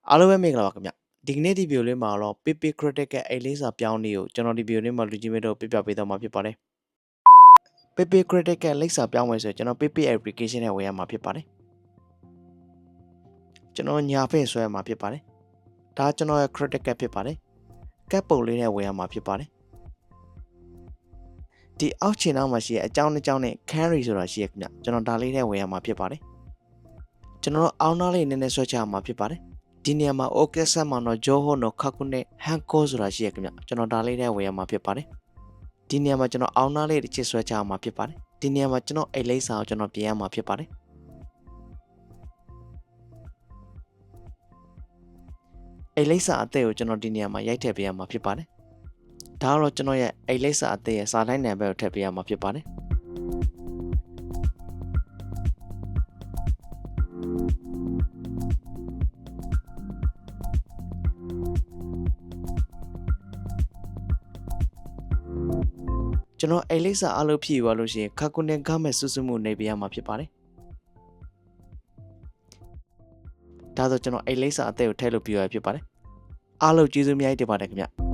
အားလုံးပဲမင်္ဂလာပါခင်ဗျဒီကနေ့ဒီဗီဒီယိုလေးမှာတော့ PP Critical အိတ်လေးစာပြောင်းလေးကိုကျွန်တော်ဒီဗီဒီယိုလေးမှာလူကြီးမဲ့တော့ပြပြပေးသွားမှာဖြစ်ပါတယ် PP Critical လိပ်စာပြောင်းမယ်ဆိုရင်ကျွန်တော် PP application နဲ့ဝင်ရမှာဖြစ်ပါတယ်ကျွန်တော်ညာဖက်ဆွဲရမှာဖြစ်ပါတယ်ဒါကျွန်တော်ရဲ့ Critical ဖြစ်ပါတယ်ကပ်ပုံလေးနဲ့ဝင်ရမှာဖြစ်ပါတယ်ဒီအောက်ခြေနောက်မှာရှိတဲ့အကြောင်းနဲ့ carry ဆိုတာရှိရခင်ဗျကျွန်တော်ဒါလေးနဲ့ဝင်ရမှာဖြစ်ပါတယ်ကျွန်တော်အောင်းသားလေးနည်းနည်းဆွဲချရမှာဖြစ်ပါတယ်ဒီနေရာမှာ OK ဆက်မှာတော့ Joho の過去နဲ့ Hanko ဆိုတာရှိရခင်ဗျကျွန်တော်ဒါလေးနဲ့ဝင်ရမှာဖြစ်ပါတယ်ဒီနေရာမှာကျွန်တော်အောင်းသားလေးတစ်ချက်ဆွဲချရမှာဖြစ်ပါတယ်ဒီနေရာမှာကျွန်တော်အိတ်လိပ်စာကိုကျွန်တော်ပြင်ရမှာဖြစ်ပါတယ်အိတ်လိပ်စာအသေးကိုကျွန်တော်ဒီနေရာမှာရိုက်ထည့်ပေးရမှာဖြစ်ပါတယ်ဒါကတော့ကျွန်တော်ရဲ့အိတ်လိပ်စာအသေးရဲ့စာတိုင်းနံပါတ်ကိုထည့်ပေးရမှာဖြစ်ပါတယ်ကျွန်တော်အိတ်လိပ်စာအလုပ်ဖြည့်သွားလို့ရှိရင်ခါကုနဲ့ဂါမဲ့စုစုမှုနေပေးရမှာဖြစ်ပါတယ်ဒါဆိုကျွန်တော်အိတ်လိပ်စာအသေးကိုထည့်လို့ပြရဖြစ်ပါတယ်အားလုံးကျေးဇူးများကြီးတင်ပါတယ်ခင်ဗျ